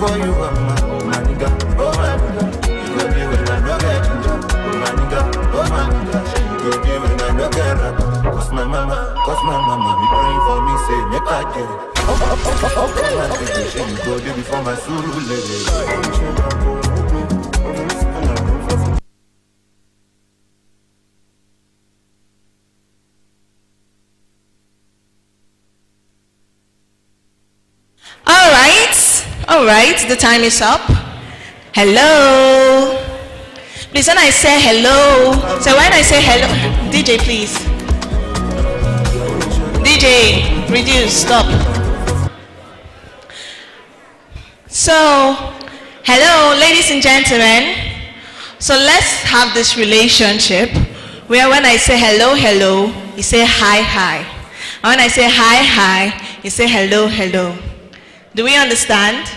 for you, my nigga, oh my nigga. You go there when I no get ginger, oh my nigga, oh my nigga. You go there when I no get rubber. Cause my mama be praying for me, say make I get it. You go there before my suru lady. All right, the time is up. Hello. Please, when I say hello, so when I say hello, DJ, please. DJ, reduce, stop. So, hello, ladies and gentlemen. So let's have this relationship where when I say hello, hello, you say hi, hi. And when I say hi, hi, you say hello, hello. Do we understand?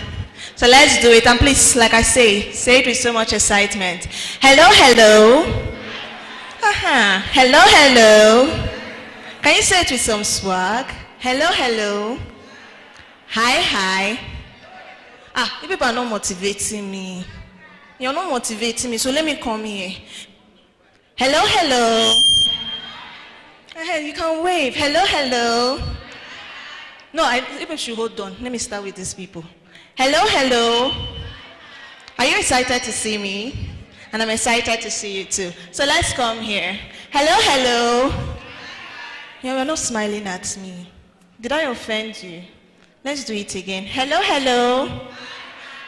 So let's do it. And please, like I say it with so much excitement. Hello, hello. Hello, hello. Can you say it with some swag? Hello, hello. Hi, hi. You people are not motivating me. You're not motivating me, so let me come here. Hello, hello. You can wave. Hello, hello. No, people should hold on. Let me start with these people. Hello, hello. Are you excited to see me? And I'm excited to see you too. So let's come here. Hello, hello. You're not smiling at me. Did I offend you? Let's do it again. Hello, hello.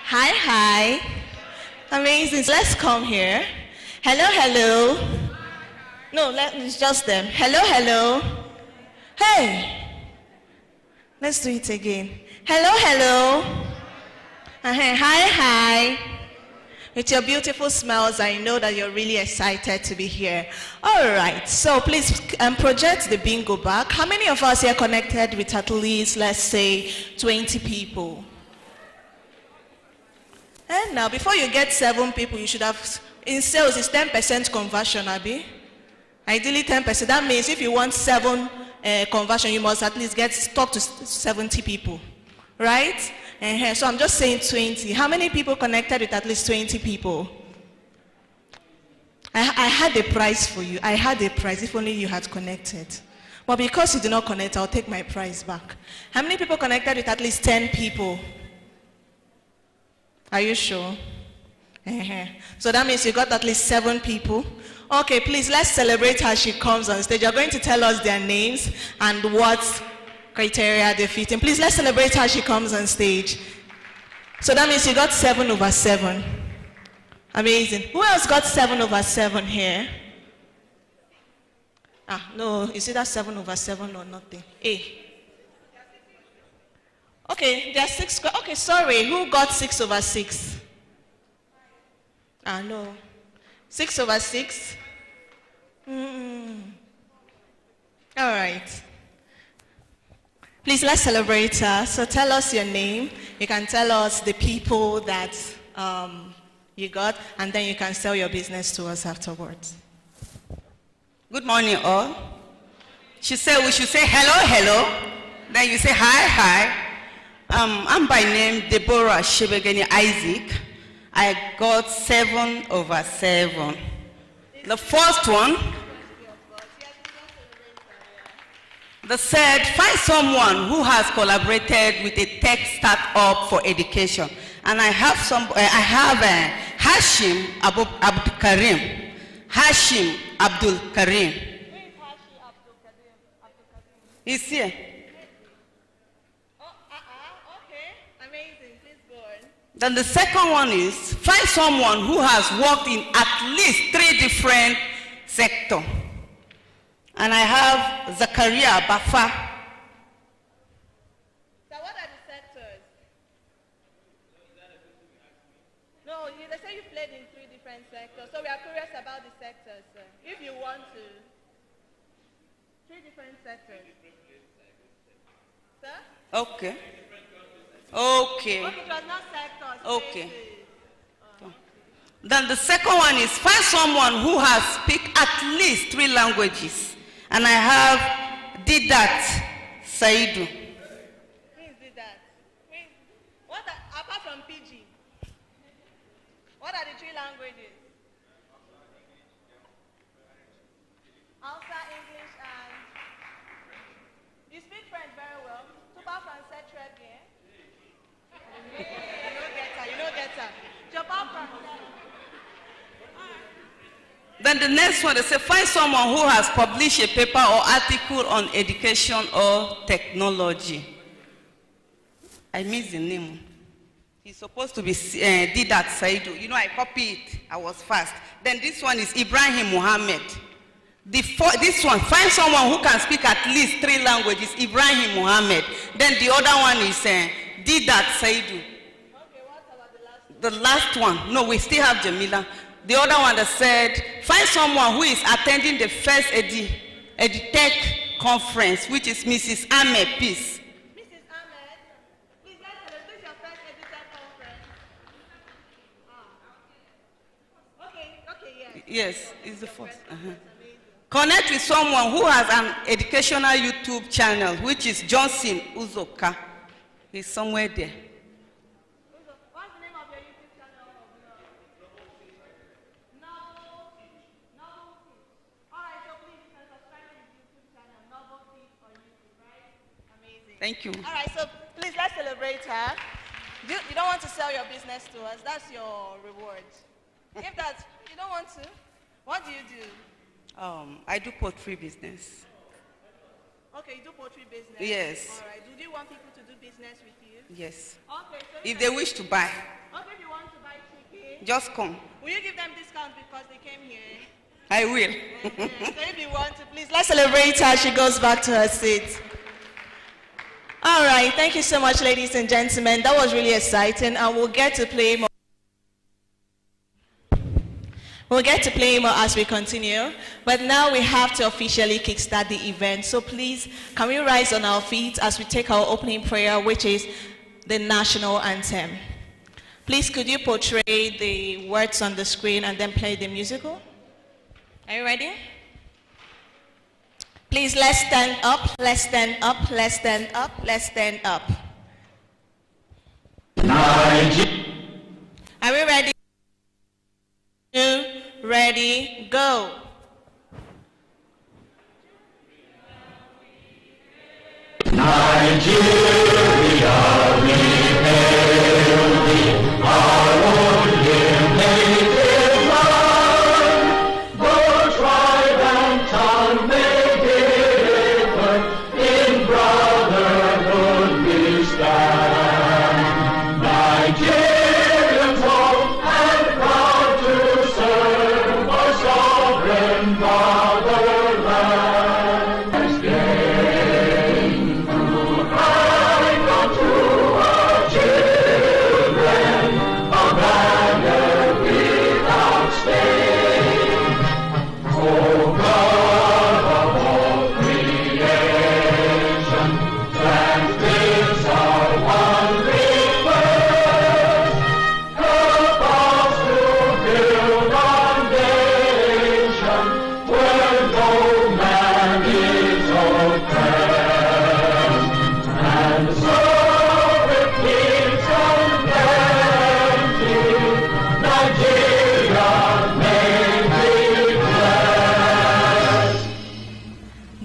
Hi, hi. Amazing. So let's come here. Hello, hello. No, it's just them. Hello, hello. Hey. Let's do it again. Hello, hello. Hi, hi. With your beautiful smiles, I know that you're really excited to be here. All right, so please project the bingo back. How many of us here connected with at least, let's say, 20 people? And now, before you get 7 people, you should have, in sales, it's 10% conversion, Abi. Ideally 10%. That means if you want 7 conversion, you must at least talk to 70 people, right? So I'm just saying 20. How many people connected with at least 20 people? I had a prize for you. I had a prize if only you had connected. But because you did not connect, I'll take my prize back. How many people connected with at least 10 people? Are you sure? So that means you got at least 7 people. Okay, please, let's celebrate her. She comes on stage. You're going to tell us their names and what criteria they fit in. Please, let's celebrate her. She comes on stage. So that means you got 7 over 7. Amazing. Who else got 7 over 7 here? No, is it that 7 over 7 or nothing? Okay, there are 6. Okay, sorry. Who got 6 over 6? No. 6 over 6? All right. Please, let's celebrate her. So tell us your name. You can tell us the people that you got, and then you can sell your business to us afterwards. Good morning, all. We should say hello, hello. Then you say hi, hi. I'm by name Deborah Shebegeni Isaac. I got 7 over 7. The first one, they said, find someone who has collaborated with a tech startup for education. And I have Hashim Abdul Karim. Hashim Abdul Karim. He's here. Then the second one is, find someone who has worked in at least 3 different sectors. And I have Zakaria Bafa. So what are the sectors? No, they say you played in 3 different sectors. So we are curious about the sectors, sir. If you want to. 3 different sectors. Sir? Okay. Okay. Okay, it was not sectors. Okay. Then the second one is, find someone who has speak at least 3 languages. And I have Didat Saidu. Who is Didat? Apart from PG? 3 languages? Hausa, English, and... You speak French very well. Tu parles français très bien. You know get her. Je parle français. Then the next one, they say, find someone who has published a paper or article on education or technology. I missed the name. He's supposed to be Didat Saidu. You know, I copied it. I was fast. Then this one is Ibrahim Muhammad. This one, find someone who can speak at least 3 languages, Ibrahim Muhammad. Then the other one is Didat Saidu. Okay, what about the last one? The last one, no, we still have Jamila. The other one that said, find someone who is attending the first Edutech conference, which is Mrs. Ahmed Peace. Mrs. Ahmed, please let's celebrate your first Edutech conference. Okay, yes. Yes, it's the first. Connect with someone who has an educational YouTube channel, which is Johnson Uzoka. He's somewhere there. What's the name of your YouTube channel? Alright, so please you can subscribe to his YouTube channel, Novel Feed on YouTube, right? Amazing. Thank you. Alright, so please let's celebrate her. You don't want to sell your business to us, that's your reward. If that you don't want to, what do you do? I do poultry business. Okay, you do poultry business? Yes. Alright, do you want people to do business with you? Yes. Okay, so If they wish to buy, okay, if you want to buy chicken, just come. will you give them discount because they came here? I will. So if you want to, please, let's celebrate her. She goes back to her seat. All right, thank you so much, ladies and gentlemen. That was really exciting, and we'll get to play more. We'll get to play more as we continue, but now we have to officially kickstart the event. So please, can we rise on our feet as we take our opening prayer, which is the national anthem. Please, could you portray the words on the screen and then play the musical? Are you ready? Please, let's stand up, let's stand up, let's stand up, let's stand up. Are we ready? Ready, go. Nigeria, we hail thee, our only native land. Though tribe and tongue may differ, in brotherhood we stand. Nigerians home and proud to serve our sovereign fatherland.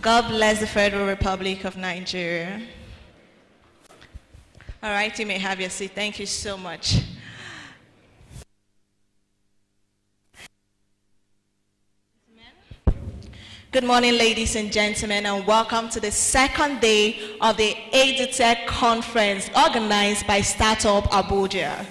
God bless the Federal Republic of Nigeria. All right, you may have your seat. Thank you so much. Good morning, ladies and gentlemen, and welcome to the second day of the Edutech conference organized by Startup Abuja.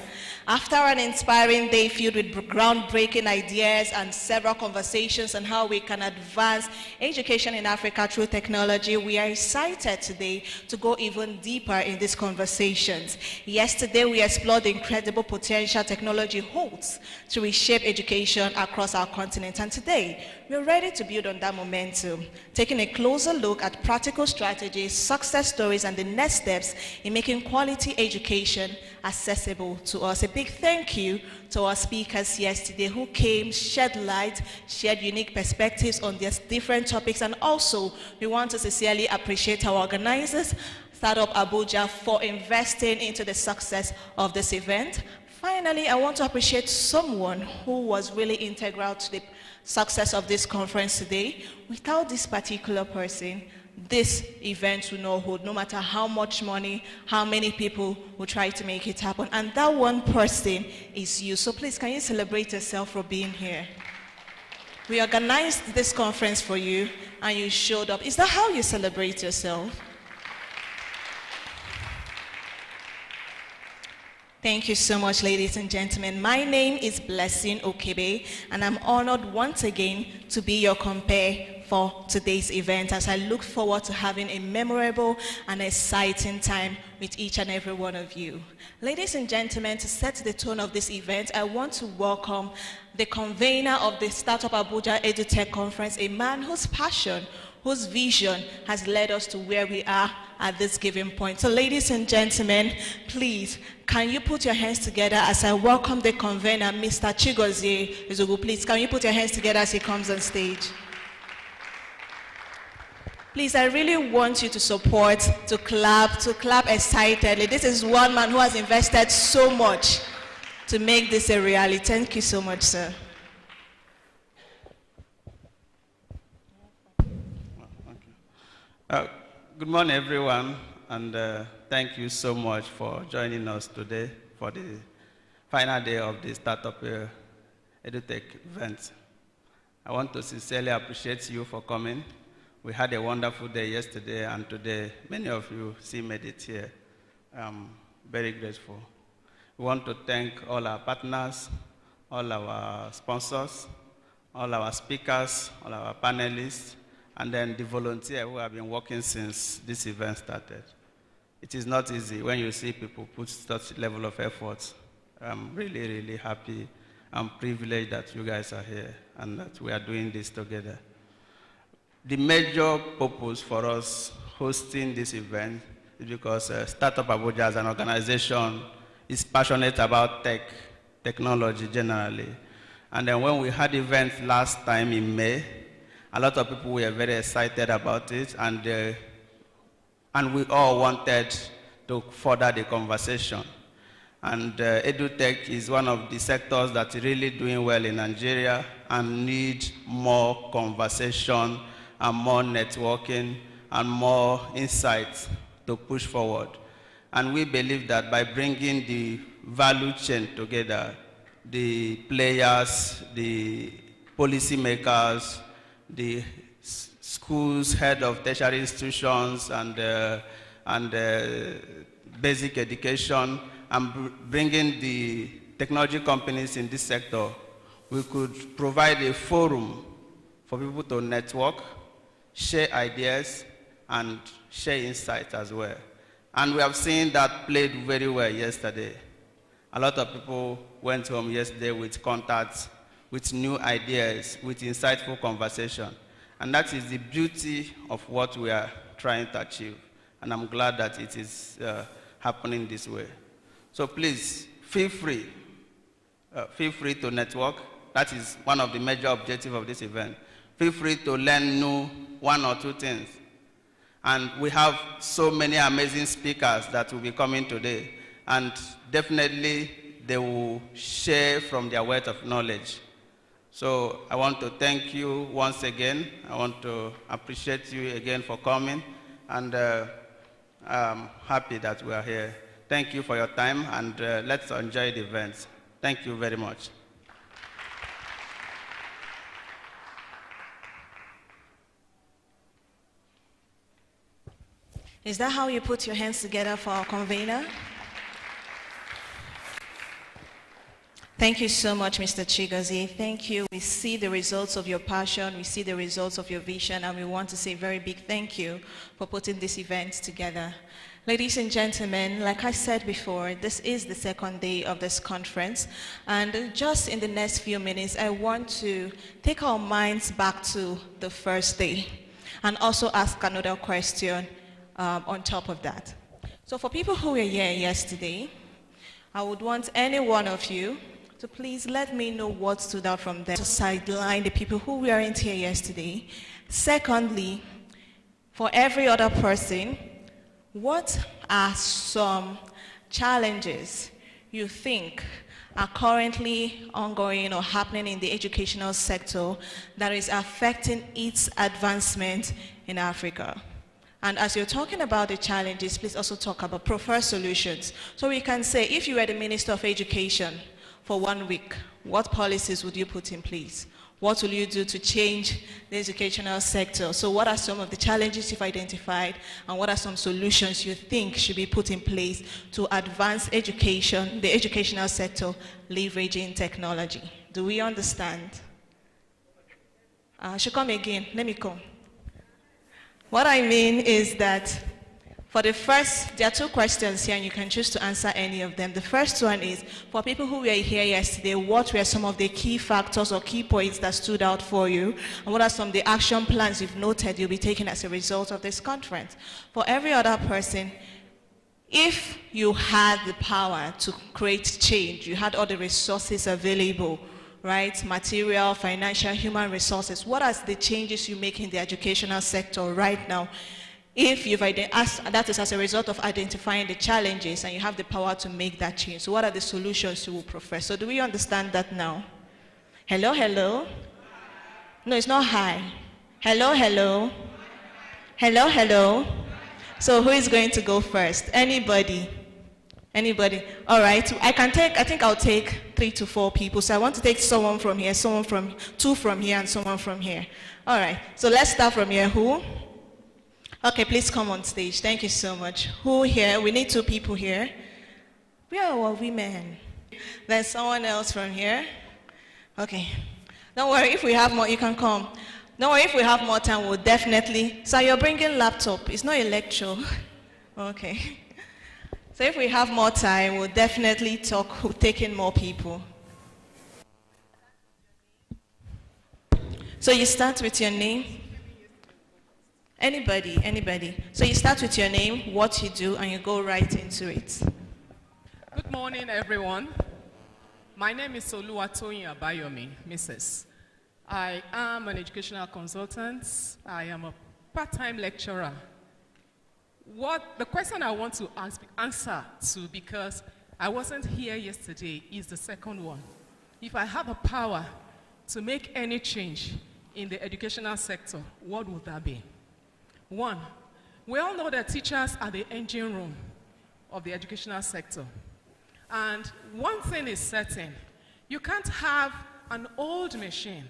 After an inspiring day filled with groundbreaking ideas and several conversations on how we can advance education in Africa through technology, we are excited today to go even deeper in these conversations. Yesterday, we explored the incredible potential technology holds to reshape education across our continent, and today, we're ready to build on that momentum, taking a closer look at practical strategies, success stories, and the next steps in making quality education accessible to us. A big thank you to our speakers yesterday who came, shed light, shared unique perspectives on these different topics, and also we want to sincerely appreciate our organizers, Startup Abuja for investing into the success of this event. Finally, I want to appreciate someone who was really integral to the success of this conference today. Without this particular person, this event will not hold, no matter how much money, how many people will try to make it happen. And that one person is you. So please, can you celebrate yourself for being here? We organized this conference for you, and you showed up. Is that how you celebrate yourself? Thank you so much, ladies and gentlemen. My name is Blessing Okebe, and I'm honored once again to be your compare for today's event, as I look forward to having a memorable and exciting time with each and every one of you. Ladies and gentlemen, to set the tone of this event, I want to welcome the convener of the Startup Abuja Edutech Conference, a man whose passion, whose vision has led us to where we are at this given point. So ladies and gentlemen, please, can you put your hands together as I welcome the convener, Mr. Chigozie Ezogu. Please, can you put your hands together as he comes on stage? Please, I really want you to support, to clap excitedly. This is one man who has invested so much to make this a reality. Thank you so much, sir. Good morning, everyone, and thank you so much for joining us today for the final day of the Startup Edutech event. I want to sincerely appreciate you for coming. We had a wonderful day yesterday, and today many of you still made it here. I'm very grateful. We want to thank all our partners, all our sponsors, all our speakers, all our panelists, and then the volunteers who have been working since this event started. It is not easy when you see people put such level of effort. I'm really, really happy and privileged that you guys are here and that we are doing this together. The major purpose for us hosting this event is because Startup Abuja as an organization is passionate about technology generally. And then when we had events last time in May, a lot of people were very excited about it, and we all wanted to further the conversation. And EduTech is one of the sectors that is really doing well in Nigeria and need more conversation and more networking and more insights to push forward. And we believe that by bringing the value chain together, the players, the policymakers, the schools, head of tertiary institutions, and basic education, and bringing the technology companies in this sector, we could provide a forum for people to network, share ideas, and share insights as well. And we have seen that played very well yesterday. A lot of people went home yesterday with contacts, with new ideas, with insightful conversation. And that is the beauty of what we are trying to achieve. And I'm glad that it is happening this way. So please, feel free to network. That is one of the major objectives of this event. Feel free to learn new one or two things. And we have so many amazing speakers that will be coming today. And definitely, they will share from their wealth of knowledge. So I want to thank you once again. I want to appreciate you again for coming. And I'm happy that we are here. Thank you for your time, and let's enjoy the event. Thank you very much. Is that how you put your hands together for our convener? Thank you so much, Mr. Chigozie. Thank you. We see the results of your passion. We see the results of your vision, and we want to say a very big thank you for putting this event together. Ladies and gentlemen, like I said before, this is the second day of this conference, and just in the next few minutes, I want to take our minds back to the first day and also ask another question on top of that. So for people who were here yesterday, I would want any one of you to please let me know what stood out from them to sideline the people who weren't here yesterday. Secondly, for every other person, what are some challenges you think are currently ongoing or happening in the educational sector that is affecting its advancement in Africa? And as you're talking about the challenges, please also talk about preferred solutions. So we can say, if you were the Minister of Education for 1 week, what policies would you put in place? What will you do to change the educational sector? So what are some of the challenges you've identified, and what are some solutions you think should be put in place to advance education, the educational sector, leveraging technology? Do we understand? I should come again. Let me come. What I mean is that for the first, there are 2 questions here, and you can choose to answer any of them. The first one is, for people who were here yesterday, what were some of the key factors or key points that stood out for you? And what are some of the action plans you've noted you'll be taking as a result of this conference? For every other person, if you had the power to create change, you had all the resources available, right? Material, financial, human resources, what are the changes you make in the educational sector right now? If you've that is as a result of identifying the challenges and you have the power to make that change. So what are the solutions you will prefer? So do we understand that now? Hello, hello? No, it's not hi. Hello, hello? Hello, hello? So who is going to go first? Anybody? Anybody? All right. I think I'll take 3 to 4 people. So I want to take someone from here, 2 from here, and someone from here. All right. So let's start from here. Who? Okay, please come on stage. Thank you so much. Who here? We need 2 people here. We are all women. Then someone else from here. Okay. Don't worry, if we have more, you can come. Don't worry, if we have more time, we'll definitely. So you're bringing laptop. It's not a lecture. Okay. So if we have more time, we'll definitely take in more people. So you start with your name. Anybody. So you start with your name, what you do, and you go right into it. Good morning, everyone. My name is Oluwatoyin Abayomi, Mrs. I am an educational consultant. I am a part-time lecturer. The question I want to answer to, because I wasn't here yesterday, is the second one. If I have a power to make any change in the educational sector, what would that be? 1, we all know that teachers are the engine room of the educational sector. And one thing is certain, you can't have an old machine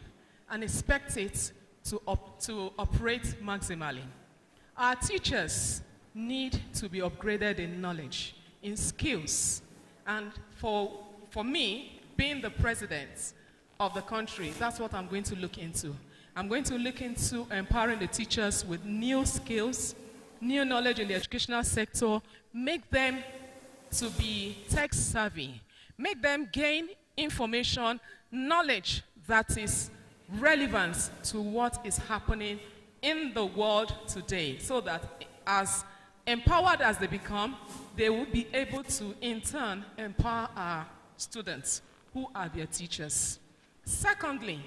and expect it to operate maximally. Our teachers need to be upgraded in knowledge, in skills. And for me, being the president of the country, that's what I'm going to look into. I'm going to look into empowering the teachers with new skills, new knowledge in the educational sector, make them to be tech savvy, make them gain information, knowledge that is relevant to what is happening in the world today, so that as empowered as they become, they will be able to in turn empower our students who are their teachers. Secondly,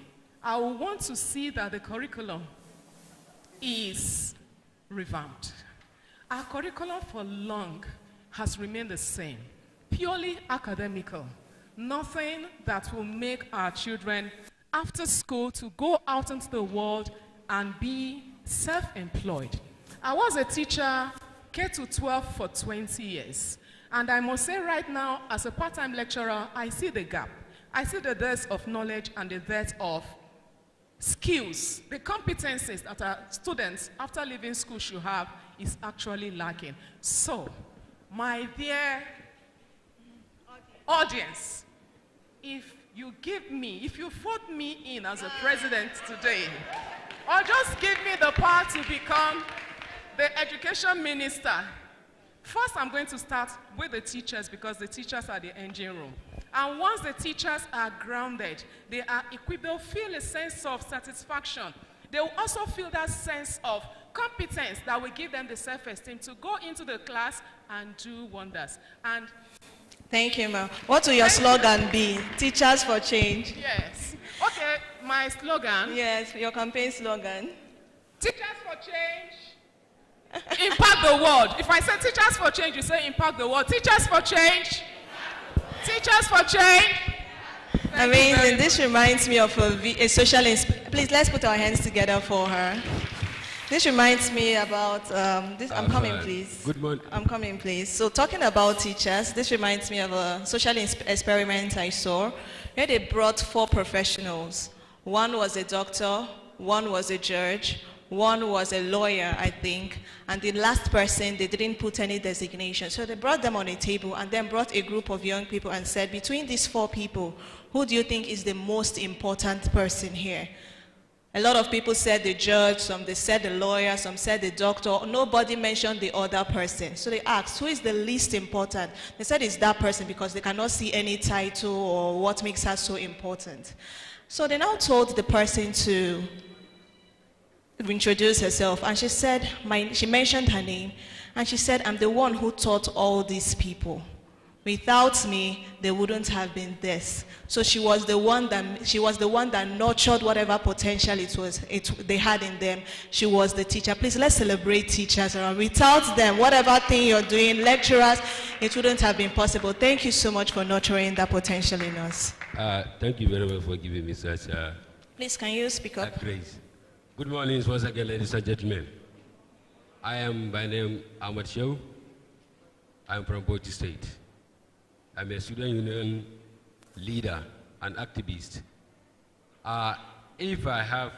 I want to see that the curriculum is revamped. Our curriculum for long has remained the same, purely academical. Nothing that will make our children after school to go out into the world and be self-employed. I was a teacher, K-12 for 20 years. And I must say right now, as a part-time lecturer, I see the gap. I see the dearth of knowledge and the dearth of skills. The competencies that our students, after leaving school, should have is actually lacking. So, my dear audience, if you vote me in as a president today, or just give me the power to become the education minister, first I'm going to start with the teachers, because the teachers are the engine room. And once the teachers are grounded, they are equipped, they'll feel a sense of satisfaction. They will also feel that sense of competence that will give them the self-esteem to go into the class and do wonders. And thank you, ma'am. What will your slogan be? Teachers for change. Yes. Okay, my slogan. Yes, your campaign slogan. Teachers for change. Impact the world. If I say teachers for change, you say impact the world. Teachers for change. Teachers for change. Amazing. This reminds me of a social Please, let's put our hands together for her. This reminds me about this. I'm coming, please. Good morning. I'm coming, please. So, talking about teachers, this reminds me of a social experiment I saw where they brought 4 professionals. One was a doctor, one was a judge, one was a lawyer, I think, and the last person, they didn't put any designation. So they brought them on a table and then brought a group of young people and said, between these 4 people, who do you think is the most important person here? A lot of people said the judge, some they said the lawyer, some said the doctor. Nobody mentioned the other person. So they asked, who is the least important? They said it's that person because they cannot see any title or what makes her so important. So they now told the person to introduce herself, and she said, she mentioned her name, and she said, I'm the one who taught all these people. Without me, they wouldn't have been this. So she was the one that nurtured whatever potential they had in them. She was the teacher. Please, let's celebrate teachers around. Without them, whatever thing you're doing, lecturers, it wouldn't have been possible. Thank you so much for nurturing that potential in us. Thank you very much for giving me such Please, can you speak up? praise. Good morning once again, ladies and gentlemen. I am by name Ahmad Shehu. I am from Bauchi State. I'm a student union leader and activist. If I have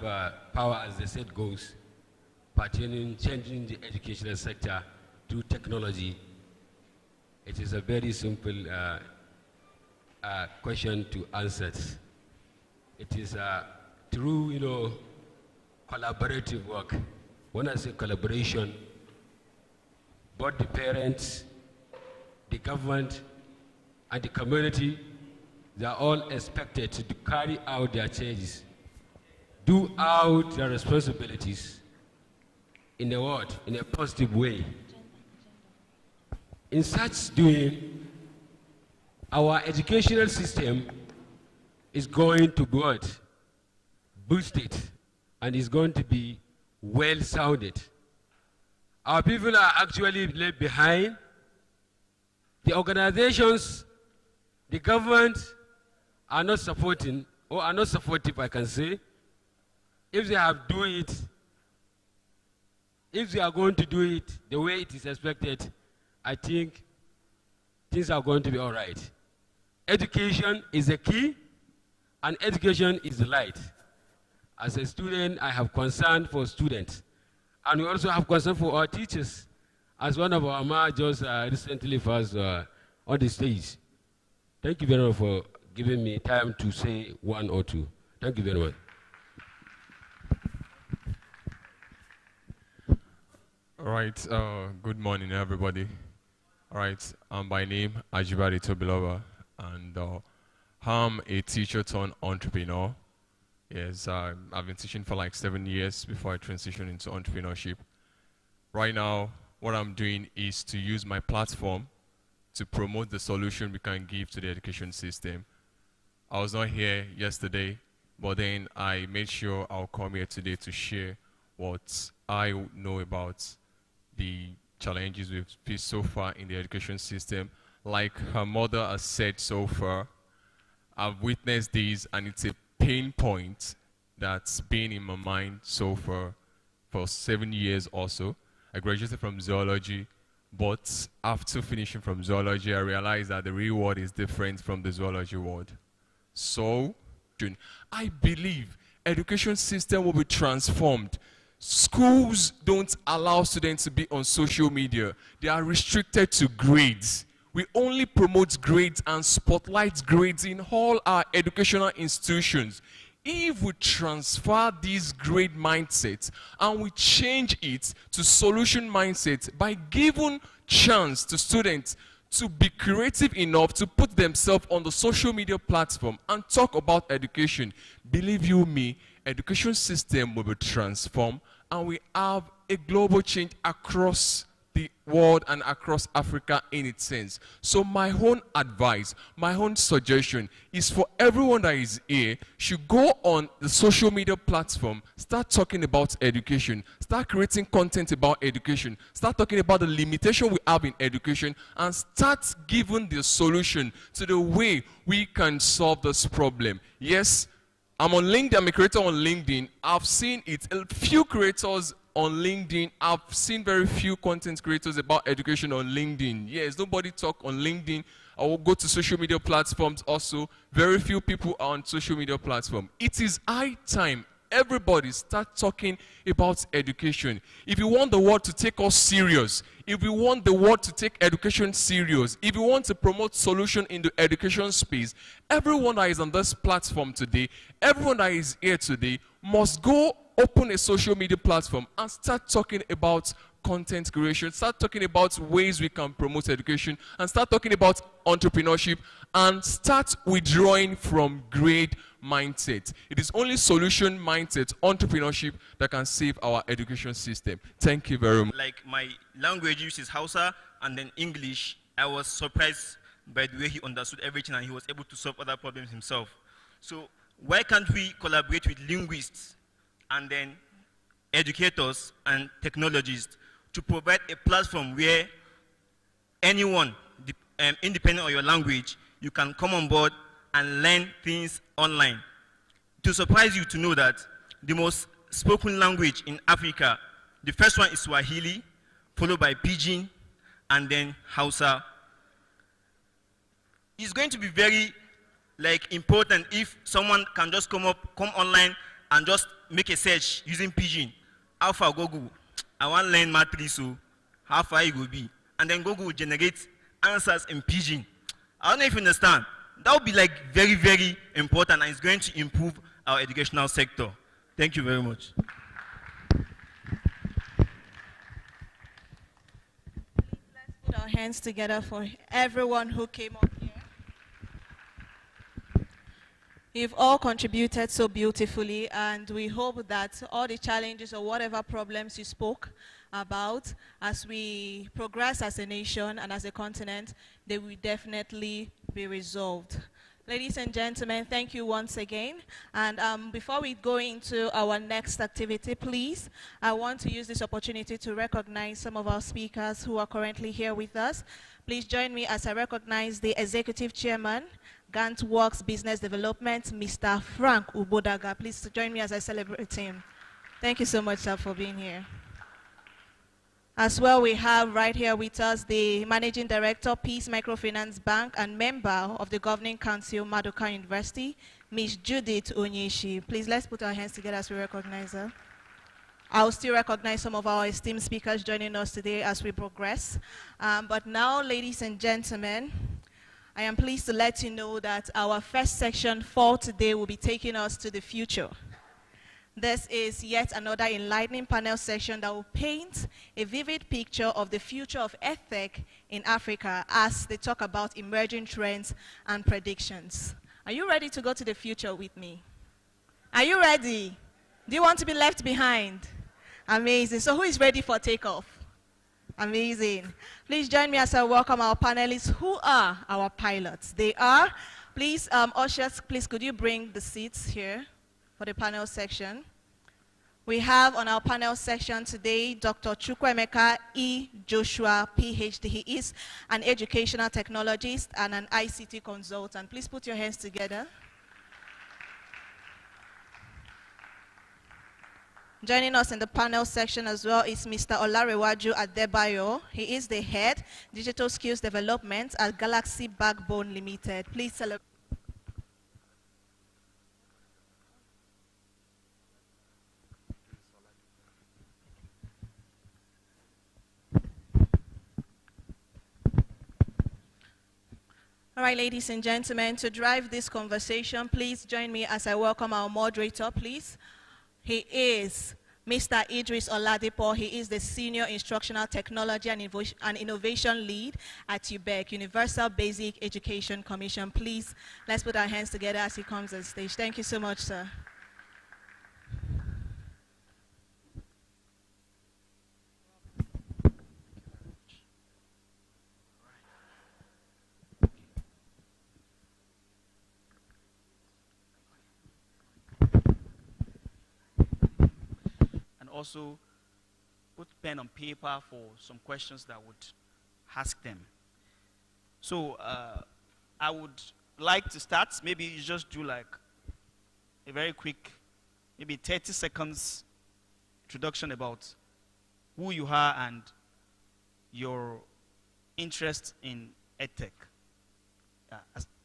power, as the said goes, pertaining changing the educational sector through technology, it is a very simple question to answer. It is through, collaborative work. When I say collaboration, both the parents, the government, and the community, they are all expected to carry out their changes, do out their responsibilities in a positive way. In such doing, our educational system is going to be boosted and is going to be well-sounded. Our people are actually left behind. The organizations, the government are not supporting, or are not supportive, I can say. If they are going to do it the way it is expected, I think things are going to be all right. Education is the key, and education is the light. As a student, I have concern for students, and we also have concern for our teachers. As one of our ma just recently was on the stage. Thank you very much for giving me time to say one or two. Thank you very much. All right, good morning, everybody. All right, I'm by name Ajibade Tobiloba, and I'm a teacher turned entrepreneur. Yes, I've been teaching for like 7 years before I transitioned into entrepreneurship. Right now, what I'm doing is to use my platform to promote the solution we can give to the education system. I was not here yesterday, but then I made sure I'll come here today to share what I know about the challenges we've faced so far in the education system. Like her mother has said so far, I've witnessed these, and it's a pain point that's been in my mind so far for 7 years also. I graduated from zoology, but after finishing from zoology, I realized that the real world is different from the zoology world. So, I believe education system will be transformed. Schools don't allow students to be on social media. They are restricted to grades. We only promote grades and spotlight grades in all our educational institutions. If we transfer these grade mindsets and we change it to solution mindset by giving chance to students to be creative enough to put themselves on the social media platform and talk about education, believe you me, education system will be transformed and we have a global change across the the world and across Africa in its sense. So my own advice, my own suggestion is for everyone that is here should go on the social media platform, start talking about education, start creating content about education, start talking about the limitation we have in education, and start giving the solution to the way we can solve this problem. Yes, I'm on LinkedIn, I'm a creator on LinkedIn. I've seen it, a few creators on LinkedIn. I've seen very few content creators about education on LinkedIn. Yes, nobody talk on LinkedIn. I will go to social media platforms also. Very few people are on social media platform. It is high time everybody start talking about education. If you want the world to take us serious, if you want the world to take education serious, if you want to promote solution in the education space, everyone that is on this platform today, everyone that is here today must go open a social media platform and start talking about content creation, start talking about ways we can promote education, and start talking about entrepreneurship, and start withdrawing from grade mindset. It is only solution mindset, entrepreneurship, that can save our education system. Thank you very much. Like my language use is Hausa and then English. I was surprised by the way he understood everything and he was able to solve other problems himself. So why can't we collaborate with linguists and then educators and technologists to provide a platform where anyone, independent of your language, you can come on board and learn things online. To surprise you to know that the most spoken language in Africa, the first one is Swahili, followed by Pidgin, and then Hausa. It's going to be very important if someone can just come online and just make a search using Pidgin. How far Google? I want to learn math, so how far it will be? And then Google will generate answers in Pidgin. I don't know if you understand. That would be very, very important, and it's going to improve our educational sector. Thank you very much. Let's put our hands together for everyone who came up here. You've all contributed so beautifully, and we hope that all the challenges or whatever problems you spoke about as we progress as a nation and as a continent, they will definitely be resolved. Ladies and gentlemen, thank you once again. And before we go into our next activity, please, I want to use this opportunity to recognize some of our speakers who are currently here with us. Please join me as I recognize the Executive Chairman, Gant Works Business Development, Mr. Frank Ubodaga. Please join me as I celebrate him. Thank you so much, sir, for being here. As well, we have right here with us the Managing Director, Peace Microfinance Bank, and member of the Governing Council, Madoka University, Ms. Judith Onyeshi. Please, let's put our hands together as we recognize her. I'll still recognize some of our esteemed speakers joining us today as we progress. But now, ladies and gentlemen, I am pleased to let you know that our first section for today will be taking us to the future. This is yet another enlightening panel session that will paint a vivid picture of the future of EdTech in Africa as they talk about emerging trends and predictions. Are you ready to go to the future with me? Are you ready? Do you want to be left behind? Amazing. So who is ready for takeoff? Amazing. Please join me as I welcome our panelists. Who are our pilots? They are, please, ushers, please could you bring the seats here for the panel section. We have on our panel section today Dr. Chukwemeka E. Joshua, PhD. He is an educational technologist and an ICT consultant. Please put your hands together. Joining us in the panel section as well is Mr. Olarewaju Adebayo. He is the head digital skills development at Galaxy Backbone Limited. Please celebrate. All right, ladies and gentlemen, to drive this conversation, please join me as I welcome our moderator, please. He is Mr. Idris Oladipo. He is the Senior Instructional Technology and Innovation Lead at UBEC, Universal Basic Education Commission. Please, let's put our hands together as he comes on stage. Thank you so much, sir. also put pen on paper for some questions that I would ask them. So I would like to start. Maybe you just do like a very quick, maybe 30 seconds introduction about who you are and your interest in EdTech.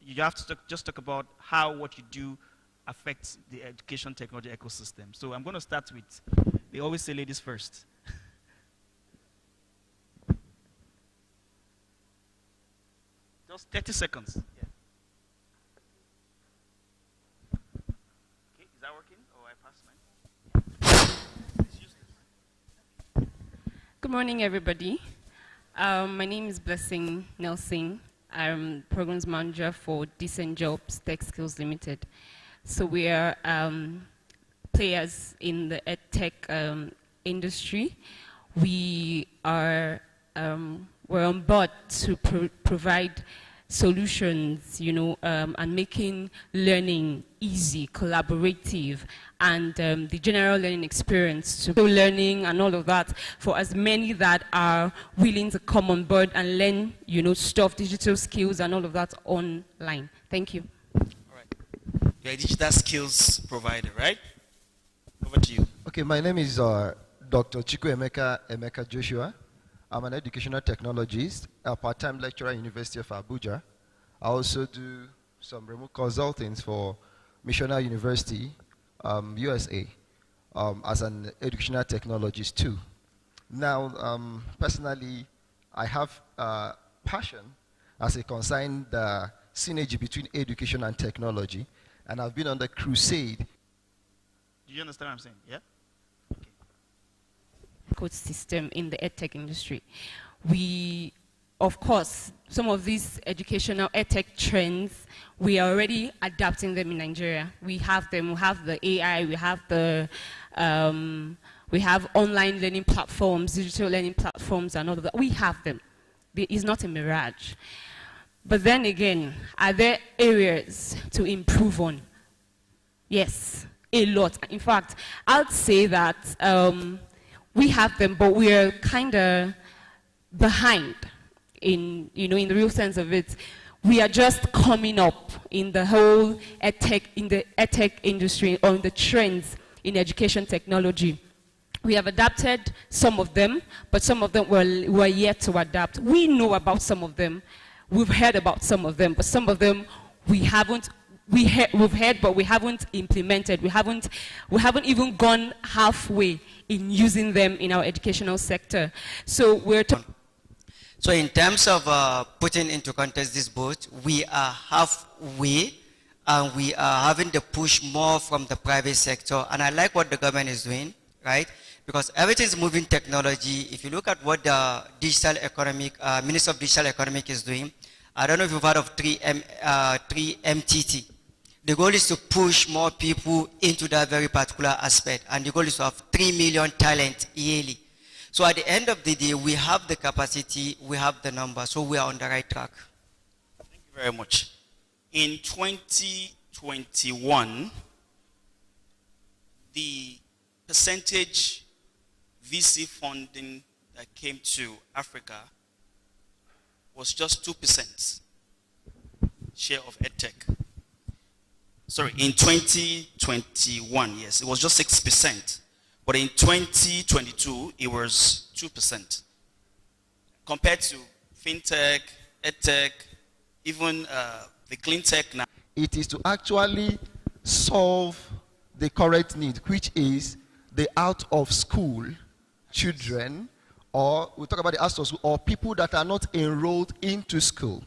You have to just talk about how what you do affects the education technology ecosystem. So I'm going to start with, they always say ladies first. Just 30 seconds. Yeah. Okay, is that working? Or I pass mine? Good morning, everybody. My name is Blessing Nelson. I'm Programs Manager for Decent Jobs Tech Skills Limited. So we are players in the EdTech industry. We are we're on board to provide solutions, and making learning easy, collaborative, and the general learning experience to learning and all of that for as many that are willing to come on board and learn, stuff, digital skills and all of that online. Thank you. All right. You're a digital skills provider, right? Over to you. Okay, my name is Dr. Emeka Joshua. I'm an educational technologist, a part-time lecturer at University of Abuja. I also do some remote consulting for Missionary University, USA, as an educational technologist too. Now, personally, I have passion as it concerns the synergy between education and technology, and I've been on the crusade. Do you understand what I'm saying? Yeah? Code system in the EdTech industry. We, of course, some of these educational EdTech trends, we are already adapting them in Nigeria. We have them. We have the AI. We have the we have online learning platforms, digital learning platforms, and all of that. We have them. It's not a mirage. But then again, are there areas to improve on? Yes, a lot. In fact, I'd say that we have them, but we're kind of behind in the real sense of it. We are just coming up in the whole EdTech industry, on the trends in education technology. We have adapted some of them, but some of them were yet to adapt. We know about some of them. We've heard about some of them, but some of them we've heard, but we haven't implemented. We haven't even gone halfway in using them in our educational sector. So we're So in terms of putting into context this boat, we are halfway, and we are having to push more from the private sector. And I like what the government is doing, right? Because everything is moving technology. If you look at what the Minister of Digital Economic is doing, I don't know if you've heard of 3MTT. The goal is to push more people into that very particular aspect, and the goal is to have 3 million talent yearly. So at the end of the day, we have the capacity, we have the number, so we are on the right track. Thank you very much. In 2021, the percentage VC funding that came to Africa was just 2% share of EdTech. Sorry, in 2021, yes, it was just 6%. But in 2022, it was 2%. Compared to FinTech, EdTech, even the clean tech now. It is to actually solve the correct need, which is the out-of-school children, or we talk about the out-of-school, or people that are not enrolled into school.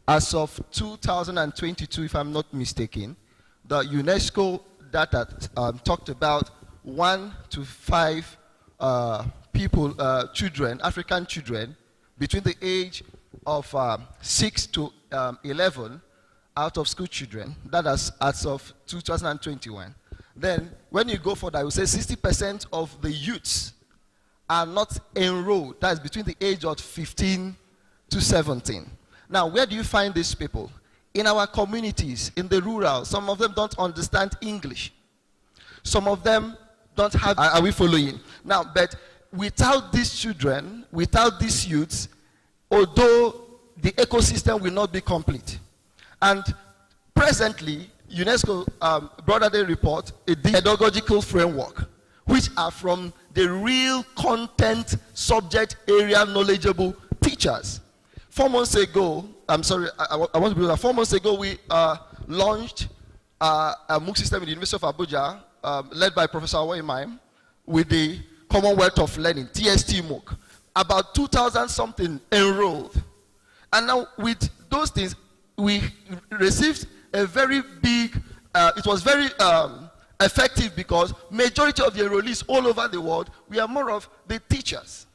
As of 2022, if I'm not mistaken, the UNESCO data talked about 1 to 5 children, African children, between the age of 6 to 11, out of school children. That is as of 2021. Then, when you go for that, we say 60% of the youths are not enrolled. That is between the age of 15 to 17. Now, where do you find these people? In our communities, in the rural. Some of them don't understand English. Some of them don't have. Are we following? Now, but without these children, without these youths, although the ecosystem will not be complete. And presently, UNESCO brought out a report, a pedagogical framework, which are from the real content subject area knowledgeable teachers. 4 months ago, I'm sorry, I want to be that. 4 months ago, we launched a MOOC system in the University of Abuja, led by Professor Awoimaim, with the Commonwealth of Learning, TST MOOC. About 2,000 something enrolled. And now with those things, we received a very big, it was very effective because majority of the enrollees all over the world, we are more of the teachers.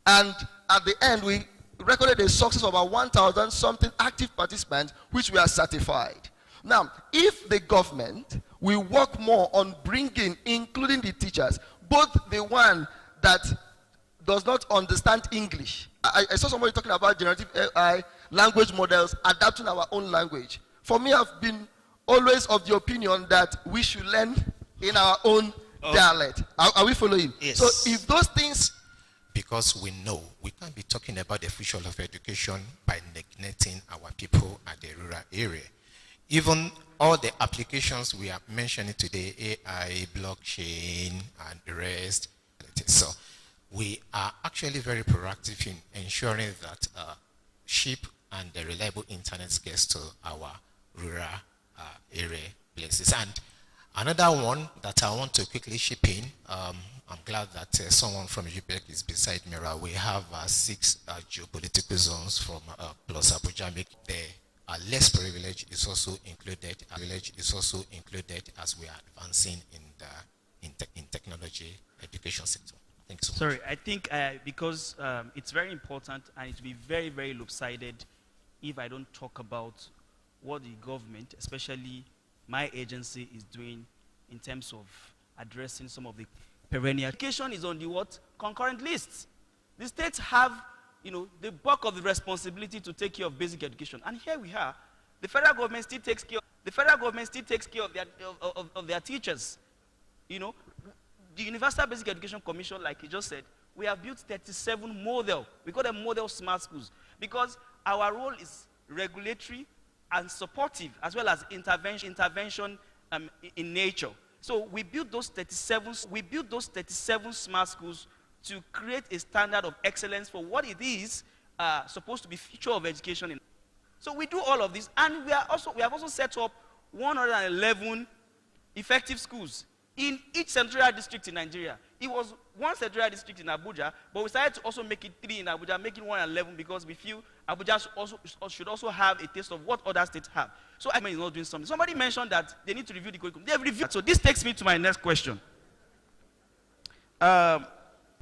And at the end, we recorded a success of about 1,000 something active participants, which we are certified. Now, if the government will work more on bringing, including the teachers, both the one that does not understand English. I saw somebody talking about generative AI, language models, adapting our own language. For me, I've been always of the opinion that we should learn in our own dialect. Are we following? Yes. So if those things... Because we know we can't be talking about the future of education by neglecting our people at the rural area. Even all the applications we are mentioning today, AI, blockchain, and the rest. So we are actually very proactive in ensuring that cheap and reliable internet gets to our rural area places. And another one that I want to quickly chip in, I'm glad that someone from UPEC is beside me. We have 6 geopolitical zones from plus Abuja. Less privilege is also included. Village is also included as we are advancing in the technology education sector. Thank you so much. Sorry, I think because it's very important and it will be very, very lopsided if I don't talk about what the government, especially my agency, is doing in terms of addressing some of the perennial. Education is on the what? Concurrent lists. The states have, you know, the bulk of the responsibility to take care of basic education. And here we are. The federal government still takes care of their teachers. You know, the Universal Basic Education Commission, like he just said, we have built 37 model. We call them model smart schools because our role is regulatory and supportive as well as intervention in nature. So we built those 37 smart schools to create a standard of excellence for what it is supposed to be future of education. So we do all of this, and we have also set up 111 effective schools in each central district in Nigeria. It was one central district in Abuja, but we decided to also make it 3 in Abuja, making 111 because we feel Abuja should also have a taste of what other states have. So I mean, not doing something. Somebody mentioned that they need to review the curriculum. They've reviewed. So this takes me to my next question.